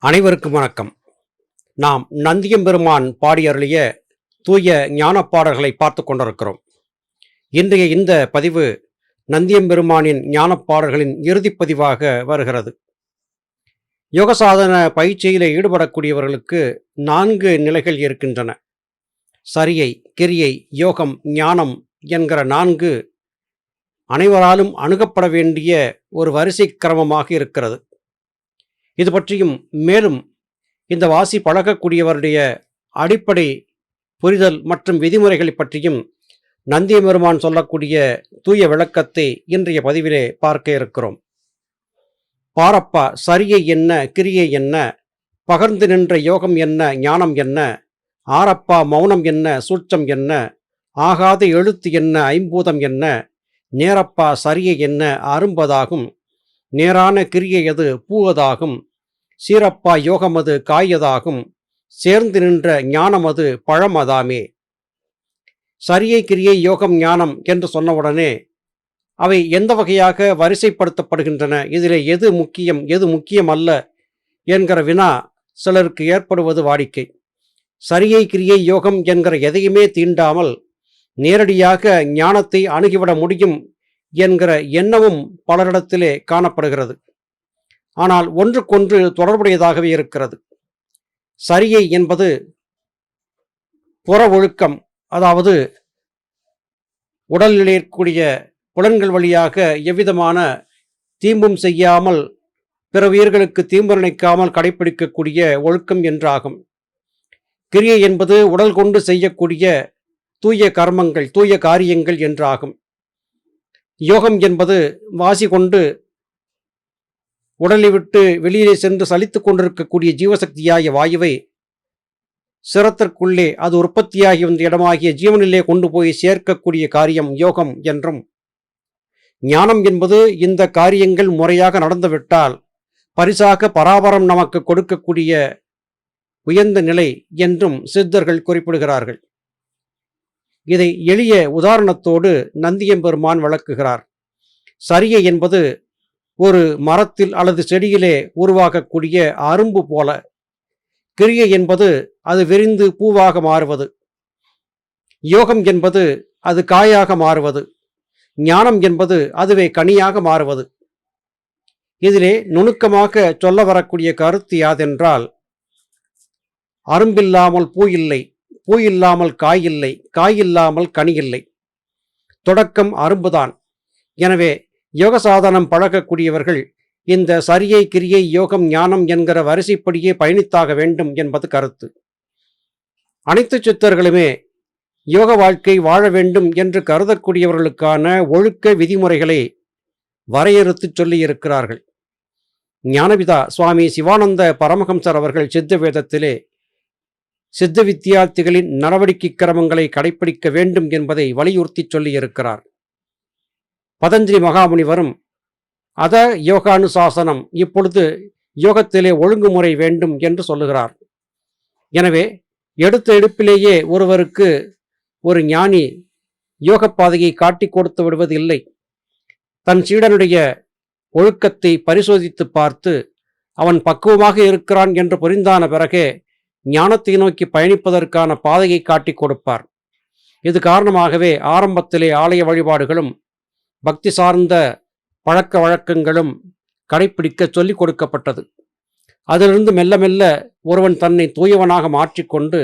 அனைவருக்கும் வணக்கம். நாம் நந்தியம்பெருமான் பாடியருளிய தூய ஞானப்பாடல்களை பார்த்து கொண்டிருக்கிறோம். இன்றைய இந்த பதிவு நந்தியம்பெருமானின் ஞானப்பாடல்களின் இறுதிப் பதிவாக வருகிறது. யோகசாதன பயிற்சியிலே ஈடுபடக்கூடியவர்களுக்கு 4 நிலைகள் இருக்கின்றன. சரியை, கிரியை, யோகம், ஞானம் என்கிற 4 அனைவராலும் அணுகப்பட வேண்டிய ஒரு வரிசை கிரமமாக இருக்கிறது. இது பற்றியும் மேலும் இந்த வாசி பழகக்கூடியவருடைய அடிப்படை புரிதல் மற்றும் விதிமுறைகளை பற்றியும் நந்தியம்பெருமான் சொல்லக்கூடிய தூய விளக்கத்தை இன்றைய பதிவிலே பார்க்க இருக்கிறோம். பாரப்பா, சரியை என்ன, கிரியை என்ன, பகர்ந்து நின்ற யோகம் என்ன, ஞானம் என்ன, ஆரப்பா மௌனம் என்ன, சூட்சம் என்ன, ஆகாத எழுத்து என்ன, ஐம்பூதம் என்ன, நேரப்பா சரியை என்ன, அரும்பதாகும், நேரான கிரியை அது பூவதாகும், சீரப்பா யோகமது காயதாகும், சேர்ந்து நின்ற ஞானமது பழமதாமே. சரியை, கிரியை, யோகம், ஞானம் என்று சொன்னவுடனே அவை எந்த வகையாக வரிசைப்படுத்தப்படுகின்றன, இதில் எது முக்கியம் எது முக்கியம் அல்ல என்கிற வினா சிலருக்கு ஏற்படுவது வாடிக்கை. சரியை, கிரியை, யோகம் என்கிற எதையுமே தீண்டாமல் நேரடியாக ஞானத்தை அணுகிவிட முடியும் என்கிற எண்ணமும் பலரிடத்திலே காணப்படுகிறது. ஆனால் ஒன்றுக்கொன்று தொடர்புடையதாகவே இருக்கிறது. சரியை என்பது புற ஒழுக்கம், அதாவது உடலில் இருக்கக்கூடிய புலன்கள் வழியாக எவ்விதமான தீம்பும் செய்யாமல் பிற உயிர்களுக்கு தீம்பு நினைக்காமல் கடைபிடிக்கக்கூடிய ஒழுக்கம் என்றாகும். கிரியை என்பது உடல் கொண்டு செய்யக்கூடிய தூய கர்மங்கள், தூய காரியங்கள் என்றாகும். யோகம் என்பது வாசி கொண்டு உடலை விட்டு வெளியிலே சென்று சலித்து கொண்டிருக்கக்கூடிய ஜீவசக்தியாகிய வாயுவை சிரத்திற்குள்ளே அது உற்பத்தியாகி வந்த இடமாகிய ஜீவனிலே கொண்டு போய் சேர்க்கக்கூடிய காரியம் யோகம் என்றும், ஞானம் என்பது இந்த காரியங்கள் முறையாக நடந்துவிட்டால் பரிசாக பராபரம் நமக்கு கொடுக்கக்கூடிய உயர்ந்த நிலை என்றும் சித்தர்கள் குறிப்பிடுகிறார்கள். இதை எளிய உதாரணத்தோடு நந்தியம்பெருமான் விளக்குகிறார். சரியை என்பது ஒரு மரத்தில் அல்லது செடியிலே உருவாகக்கூடிய அரும்பு போல, கிரியை என்பது அது விரிந்து பூவாக மாறுவது, யோகம் என்பது அது காயாக மாறுவது, ஞானம் என்பது அதுவே கனியாக மாறுவது. இதிலே நுணுக்கமாக சொல்ல வரக்கூடிய கருத்து யாதென்றால், அரும்பில்லாமல் பூ இல்லை, பூ இல்லாமல் காய் இல்லை, காய் இல்லாமல் கனி இல்லை. தொடக்கம் அரும்புதான். எனவே யோகசாதனம் பழகக்கூடியவர்கள் இந்த சரியை, கிரியை, யோகம், ஞானம் என்கிற வரிசைப்படியே பயணித்தாக வேண்டும் என்பது கருத்து. அனைத்து சித்தர்களுமே யோக வாழ்க்கை வாழ வேண்டும் என்று கருதக்கூடியவர்களுக்கான ஒழுக்க விதிமுறைகளை வரையறுத்து சொல்லியிருக்கிறார்கள். ஞானபிதா சுவாமி சிவானந்த பரமஹம்சர் அவர்கள் சித்த வேதத்திலே சித்த வித்தியார்த்திகளின் நடவடிக்கை கிரமங்களை கடைபிடிக்க வேண்டும் என்பதை வலியுறுத்தி சொல்லியிருக்கிறார். பதஞ்சலி மகாமுனிவரும் அத யோகானுசாசனம், இப்பொழுது யோகத்திலே ஒழுங்குமுறை வேண்டும் என்று சொல்லுகிறார். எனவே எடுத்த எடுப்பிலேயே ஒருவருக்கு ஒரு ஞானி யோக பாதையை காட்டி கொடுத்து விடுவது இல்லை. தன் சீடனுடைய ஒழுக்கத்தை பரிசோதித்து பார்த்து அவன் பக்குவமாக இருக்கிறான் என்று புரிந்தான பிறகே ஞானத்தை நோக்கி பயணிப்பதற்கான பாதையை காட்டி கொடுப்பார். இது காரணமாகவே ஆரம்பத்திலே ஆலய வழிபாடுகளும் பக்தி சார்ந்த பழக்க வழக்கங்களும் கடைப்பிடிக்க சொல்லிக் கொடுக்கப்பட்டது. அதிலிருந்து மெல்ல மெல்ல ஒருவன் தன்னை தூயவனாக மாற்றிக்கொண்டு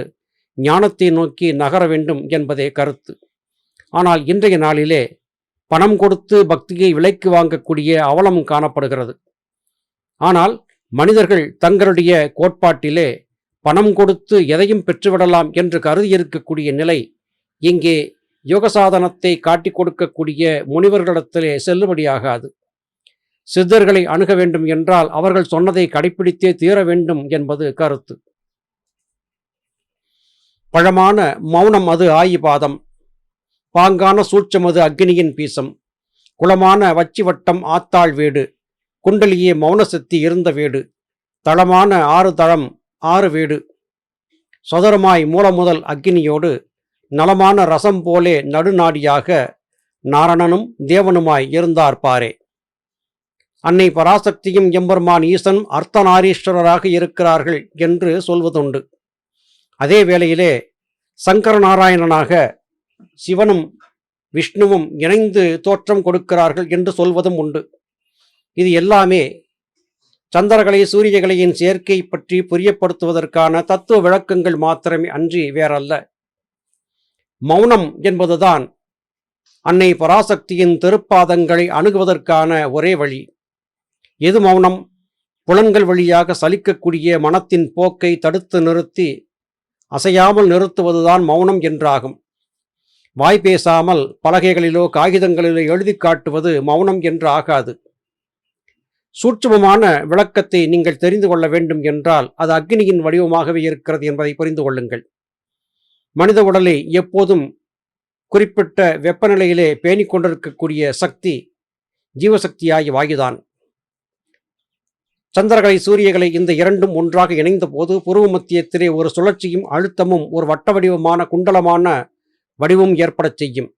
ஞானத்தை நோக்கி நகர வேண்டும் என்பதே கருத்து. ஆனால் இன்றைய நாளிலே பணம் கொடுத்து பக்தியை விலைக்கு வாங்கக்கூடிய அவலம் காணப்படுகிறது. ஆனால் மனிதர்கள் தங்களுடைய கோட்பாட்டிலே பணம் கொடுத்து எதையும் பெற்றுவிடலாம் என்று கருதியிருக்கக்கூடிய நிலை இங்கே யோகசாதனத்தை காட்டி கொடுக்கக்கூடிய முனிவர்களிடத்திலே செல்லுபடியாகாது. சித்தர்களை அணுக வேண்டும் என்றால் அவர்கள் சொன்னதை கடைப்பிடித்தே தீர வேண்டும் என்பது கருத்து. பழமான மௌனம் அது ஆயிபாதம், பாங்கான சூட்சமது அக்னியின் பீசம், குளமான வச்சி வட்டம் ஆத்தாள் வீடு, குண்டலியே மௌனசக்தி இருந்த வீடு, தளமான 6 தளம் 6 வீடு, சொதரமாய் மூலமுதல் அக்னியோடு நலமான ரசம் போலே நடுநாடியாக நாரணனும் தேவனுமாய் இருந்தார் பாரே. அன்னை பராசக்தியும் எம்பெருமான் ஈசன் அர்த்தநாரீஸ்வரராக இருக்கிறார்கள் என்று சொல்வதுண்டு. அதே வேளையிலே சங்கர நாராயணனாக சிவனும் விஷ்ணுவும் இணைந்து தோற்றம் கொடுக்கிறார்கள் என்று சொல்வதும் உண்டு. இது எல்லாமே சந்திரகலை சூரியகலையின் சேர்க்கை பற்றி புரியப்படுத்துவதற்கான தத்துவ விளக்கங்கள் மாத்திரமே அன்றி வேறல்ல. மௌனம் என்பதுதான் அன்னை பராசக்தியின் திருப்பாதங்களை அணுகுவதற்கான ஒரே வழி. எது மௌனம்? புலன்கள் வழியாக சலிக்கக்கூடிய மனத்தின் போக்கை தடுத்து நிறுத்தி அசையாமல் நிறுத்துவதுதான் மௌனம் என்றாகும். வாய் பேசாமல் பலகைகளிலோ காகிதங்களிலோ எழுதி காட்டுவது மௌனம் என்று ஆகாது. சூட்சுமமான விளக்கத்தை நீங்கள் தெரிந்து கொள்ள வேண்டும் என்றால் அது அக்னியின் வடிவமாகவே இருக்கிறது என்பதை புரிந்து கொள்ளுங்கள். மனித உடலை எப்போதும் குறிப்பிட்ட வெப்பநிலையிலே பேணிக் கொண்டிருக்கக்கூடிய சக்தி ஜீவசக்தியாகி வாயுதான். சந்திரகலை சூரியகலை இந்த இரண்டும் ஒன்றாக இணைந்த போது பூர்வ மத்தியத்திலே ஒரு சுழற்சியும் அழுத்தமும் ஒரு வட்ட வடிவமான குண்டலமான வடிவம் ஏற்படச் செய்யும்.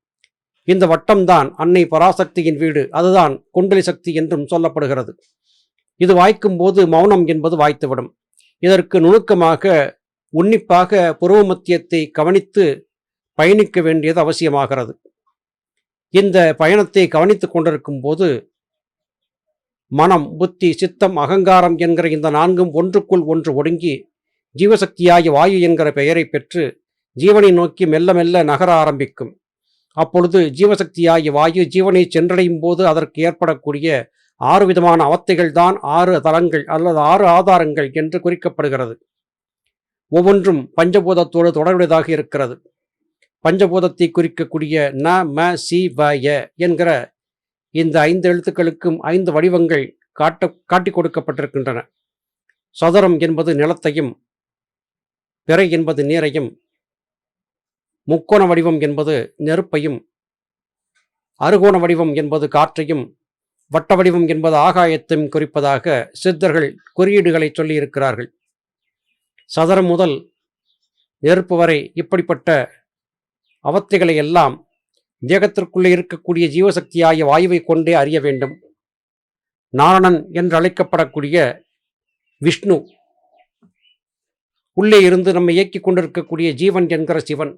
இந்த வட்டம்தான் அன்னை பராசக்தியின் வீடு. அதுதான் குண்டலி சக்தி என்றும் சொல்லப்படுகிறது. இது வாய்க்கும் போது மௌனம் என்பது வாய்த்துவிடும். இதற்கு நுணுக்கமாக உன்னிப்பாக பூர்வ மத்தியத்தை கவனித்து பயணிக்க வேண்டியது அவசியமாகிறது. இந்த பயணத்தை கவனித்துக் கொண்டிருக்கும் போது மனம், புத்தி, சித்தம், அகங்காரம் என்கிற இந்த நான்கும் ஒன்றுக்குள் ஒன்று ஒடுங்கி ஜீவசக்தியாகி வாயு என்கிற பெயரை பெற்று ஜீவனை நோக்கி மெல்ல மெல்ல நகர ஆரம்பிக்கும். அப்பொழுது ஜீவசக்தியாகி வாயு ஜீவனை சென்றடையும் போது அதற்கு ஏற்படக்கூடிய 6 விதமான அவத்தைகள் தான் 6 தலங்கள் அல்லது 6 ஆதாரங்கள் என்று குறிக்கப்படுகிறது. ஒவ்வொன்றும் பஞ்சபூதத்தோடு தொடர்புடையதாக இருக்கிறது. பஞ்சபூதத்தை குறிக்கக்கூடிய ந ம சி வ ய என்கிற இந்த 5 எழுத்துக்களுக்கும் 5 வடிவங்கள் காட்டி கொடுக்கப்பட்டிருக்கின்றன. சதுரம் என்பது நிலத்தையும், பிறை என்பது நீரையும், முக்கோண வடிவம் என்பது நெருப்பையும், அறுகோண வடிவம் என்பது காற்றையும், வட்ட வடிவம் என்பது ஆகாயத்தையும் குறிப்பதாக சித்தர்கள் குறியீடுகளை சொல்லியிருக்கிறார்கள். சதுரம் முதல் நெருப்பு வரை இப்படிப்பட்ட அவத்தைகளை எல்லாம் தேகத்திற்குள்ளே இருக்கக்கூடிய ஜீவசக்தியாகிய வாயுவை கொண்டே அறிய வேண்டும். நாரணன் என்று அழைக்கப்படக்கூடிய விஷ்ணு, உள்ளே இருந்து நம்மை இயக்கிக் கொண்டிருக்கக்கூடிய ஜீவன் என்கிற சிவன்,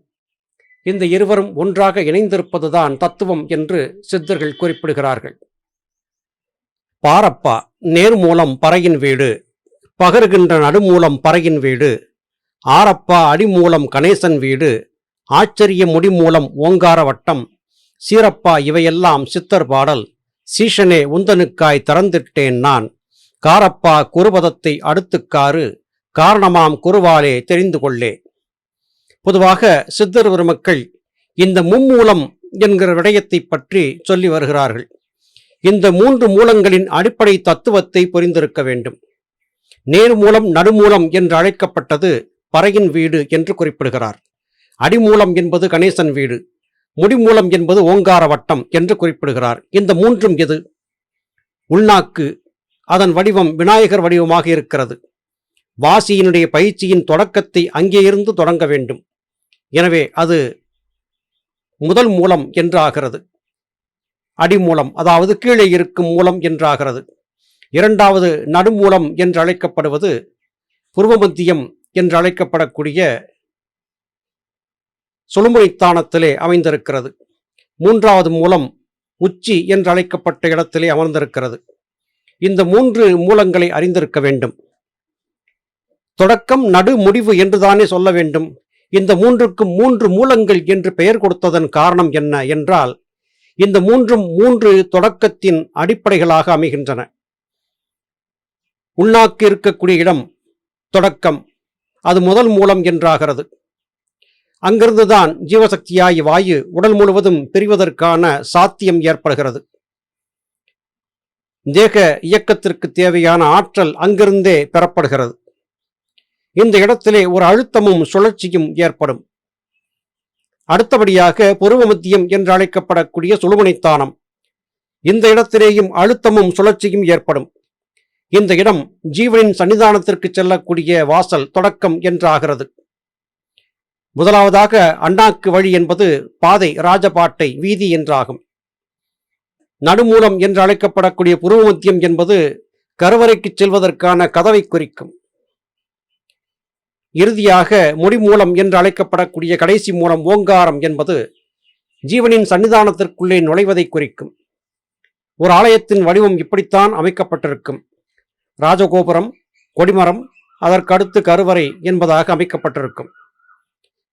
இந்த இருவரும் ஒன்றாக இணைந்திருப்பதுதான் தத்துவம் என்று சித்தர்கள் குறிப்பிடுகிறார்கள். பாரப்பா நேர்மூலம் பறையின் வீடு, பகருகின்ற நடுமூலம் பறையின் வீடு, ஆரப்பா அடிமூலம் கணேசன் வீடு, ஆச்சரிய முடிமூலம் ஓங்கார வட்டம், சீரப்பா இவையெல்லாம் சித்தர் பாடல், சீஷனே உந்தனுக்காய் திறந்திட்டேன் நான், காரப்பா குருபதத்தை அடுத்துக்காறு, காரணமாம் குருவாலே தெரிந்து கொள்ளே. பொதுவாக சித்தர் பெருமக்கள் இந்த மும்மூலம் என்கிற விடயத்தை பற்றி சொல்லி வருகிறார்கள். இந்த 3 மூலங்களின் அடிப்படை தத்துவத்தை புரிந்திருக்க வேண்டும். நேர்மூலம் நடுமூலம் என்று அழைக்கப்பட்டது பறையின் வீடு என்று குறிப்பிடுகிறார். அடிமூலம் என்பது கணேசன் வீடு, முடிமூலம் என்பது ஓங்கார வட்டம் என்று குறிப்பிடுகிறார். இந்த 3ம் எது? உள்நாக்கு, அதன் வடிவம் விநாயகர் வடிவமாக இருக்கிறது. வாசியினுடைய பயிற்சியின் தொடக்கத்தை அங்கே இருந்து தொடங்க வேண்டும். எனவே அது முதல் மூலம் என்று ஆகிறது. அடிமூலம், அதாவது கீழே இருக்கும் மூலம் என்றாகிறது. இரண்டாவது நடுமூலம் என்று அழைக்கப்படுவது பூர்வ மத்தியம் என்று அழைக்கப்படக்கூடிய சுழுமுனைத்தானத்திலே அமைந்திருக்கிறது. 3வது மூலம் உச்சி என்று அழைக்கப்பட்ட இடத்திலே அமர்ந்திருக்கிறது. இந்த 3 மூலங்களை அறிந்திருக்க வேண்டும். தொடக்கம், நடு, முடிவு என்றுதானே சொல்ல வேண்டும். இந்த 3க்கும் 3 மூலங்கள் என்று பெயர் கொடுத்ததன் காரணம் என்ன என்றால், இந்த 3ம் 3 தொடக்கத்தின் அடிப்படைகளாக அமைகின்றன. உள்நாக்கு இருக்கக்கூடிய இடம் தொடக்கம், அது முதல் மூலம் என்றாகிறது. அங்கிருந்துதான் ஜீவசக்தியாகி வாயு உடல் முழுவதும் பிரிவதற்கான சாத்தியம் ஏற்படுகிறது. தேக இயக்கத்திற்கு தேவையான ஆற்றல் அங்கிருந்தே பெறப்படுகிறது. இந்த இடத்திலே ஒரு அழுத்தமும் சுழற்சியும் ஏற்படும். அடுத்தபடியாக பூர்வ மத்தியம் என்று அழைக்கப்படக்கூடிய சுழுமுனைத்தானம், இந்த இடத்திலேயும் அழுத்தமும் சுழற்சியும் ஏற்படும். இந்த இடம் ஜீவனின் சன்னிதானத்திற்கு செல்லக்கூடிய வாசல், தொடக்கம் என்றாகிறது. முதலாவதாக அண்ணாக்கு வழி என்பது பாதை, ராஜபாட்டை, வீதி என்றாகும். நடுமூலம் என்று அழைக்கப்படக்கூடிய புருவ மத்தியம் என்பது கருவறைக்கு செல்வதற்கான கதவை குறிக்கும். இறுதியாக முடிமூலம் என்று அழைக்கப்படக்கூடிய கடைசி மூலம் ஓங்காரம் என்பது ஜீவனின் சன்னிதானத்திற்குள்ளே நுழைவதை குறிக்கும். ஒரு ஆலயத்தின் வடிவம் இப்படித்தான் அமைக்கப்பட்டிருக்கும். ராஜகோபுரம், கொடிமரம், அதற்கடுத்து கருவறை என்பதாக அமைக்கப்பட்டிருக்கும்.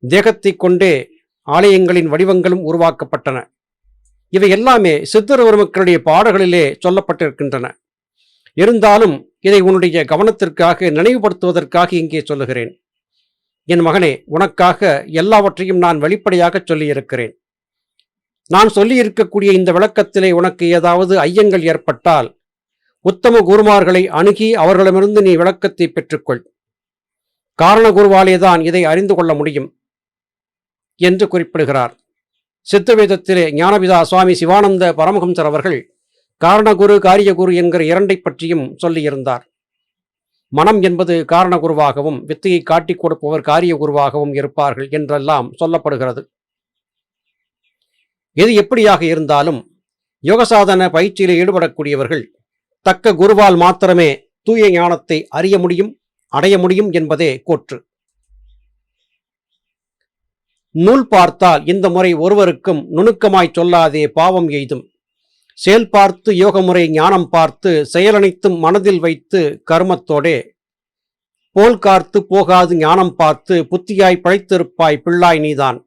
தேகத்தை கொண்டே ஆலயங்களின் வடிவங்களும் உருவாக்கப்பட்டன. இவை எல்லாமே சித்தர் பெருமக்களுடைய பாடல்களிலே சொல்லப்பட்டிருக்கின்றன. இருந்தாலும் இதை உன்னுடைய கவனத்திற்காக நினைவுபடுத்துவதற்காக இங்கே சொல்லுகிறேன். என் மகனே, உனக்காக எல்லாவற்றையும் நான் வெளிப்படையாக சொல்லியிருக்கிறேன். நான் சொல்லியிருக்கக்கூடிய இந்த விளக்கத்திலே உனக்கு ஏதாவது ஐயங்கள் ஏற்பட்டால் உத்தம குருமார்களை அணுகி அவர்களிடமிருந்து நீ விளக்கத்தை பெற்றுக்கொள். காரண குருவாலேதான் இதை அறிந்து கொள்ள முடியும் என்று குறிப்பிடுகிறார். சித்தவேதத்திலே ஞானபிதா சுவாமி சிவானந்த பரமஹம்சர் அவர்கள் காரணகுரு காரியகுரு என்கிற இரண்டை பற்றியும் சொல்லியிருந்தார். மனம் என்பது காரணகுருவாகவும் வித்தையை காட்டிக் கொடுப்பவர் காரிய குருவாகவும் இருப்பார்கள் என்றெல்லாம் சொல்லப்படுகிறது. எது எப்படியாக இருந்தாலும் யோகசாதன பயிற்சியில் ஈடுபடக்கூடியவர்கள் தக்க குருவால் மாத்திரமே தூய ஞானத்தை அறிய முடியும், அடைய முடியும் என்பதே கூற்று. நூல் பார்த்தால் இந்த முறை ஒருவருக்கும் நுணுக்கமாய் சொல்லாதே பாவம் எய்தும். செயல் பார்த்து யோகமுறை ஞானம் பார்த்து செயலனைத்தும் மனதில் வைத்து கர்மத்தோடே போல் கார்த்து போகாது ஞானம் பார்த்து புத்தியாய் பழைத்திருப்பாய் பிள்ளாய் நீதான்.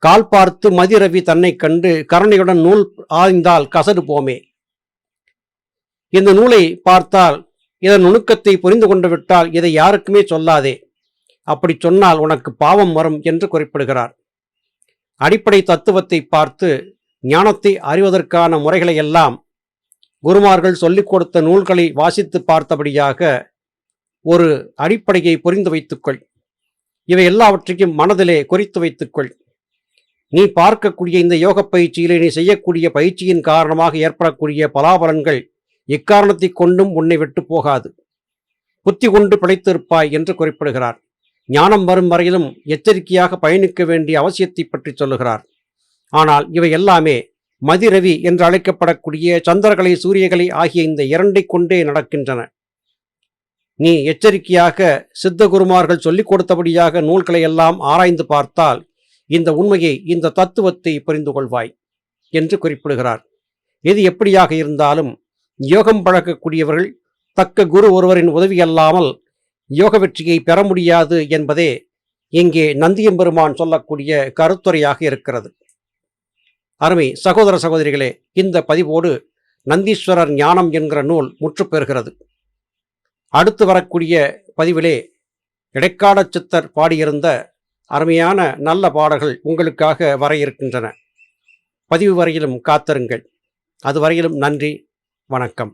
கால் பார்த்து மதிரவி தன்னை கண்டு கருணையுடன் நூல் ஆய்ந்தால் கசடு போமே. இந்த நூலை பார்த்தால் இதன் நுணுக்கத்தை புரிந்து கொண்டு விட்டால் இதை யாருக்குமே சொல்லாதே. அப்படி சொன்னால் உனக்கு பாவம் வரும் என்று குறிப்பிடுகிறார். அடிப்படை தத்துவத்தை பார்த்து ஞானத்தை அறிவதற்கான முறைகளை எல்லாம் குருமார்கள் சொல்லிக் கொடுத்த நூல்களை வாசித்து பார்த்தபடியாக ஒரு அடிப்படையை புரிந்து வைத்துக்கொள். இவை எல்லாவற்றையும் மனதிலே குறித்து வைத்துக்கொள். நீ பார்க்கக்கூடிய இந்த யோக பயிற்சியிலே நீ செய்யக்கூடிய பயிற்சியின் காரணமாக ஏற்படக்கூடிய பலாபலன்கள் எக்காரணத்தை கொண்டும் உன்னை விட்டு போகாது. புத்தி கொண்டு பிழைத்திருப்பாய் என்று குறிப்பிடுகிறார். ஞானம் வரும் வரையிலும் எச்சரிக்கையாக பயணிக்க வேண்டிய அவசியத்தை பற்றி சொல்லுகிறார். ஆனால் இவை எல்லாமே மதிரவி என்று அழைக்கப்படக்கூடிய சந்திரகலை சூரியகலை ஆகிய இந்த இரண்டை கொண்டே நடக்கின்றன. நீ எச்சரிக்கையாக சித்த குருமார்கள் சொல்லிக் கொடுத்தபடியாக நூல்களை எல்லாம் ஆராய்ந்து பார்த்தால் இந்த உண்மையை, இந்த தத்துவத்தை புரிந்து கொள்வாய் என்று குறிப்பிடுகிறார். எது எப்படியாக இருந்தாலும் யோகம் பழக்கக்கூடியவர்கள் தக்க குரு ஒருவரின் உதவி அல்லாமல் யோக வெற்றியை பெற முடியாது என்பதே இங்கே நந்தியம்பெருமான் சொல்லக்கூடிய கருத்துரையாக இருக்கிறது. அருமை சகோதர சகோதரிகளே, இந்த பதிவோடு நந்தீஸ்வரர் ஞானம் என்கிற நூல் முற்றுப்பெறுகிறது. அடுத்து வரக்கூடிய பதிவிலே இடைக்கால சித்தர் பாடியிருந்த அருமையான நல்ல பாடல்கள் உங்களுக்காக வர இருக்கின்றன. பதிவு வரையிலும் காத்திருங்கள். அதுவரையிலும் நன்றி, வணக்கம்.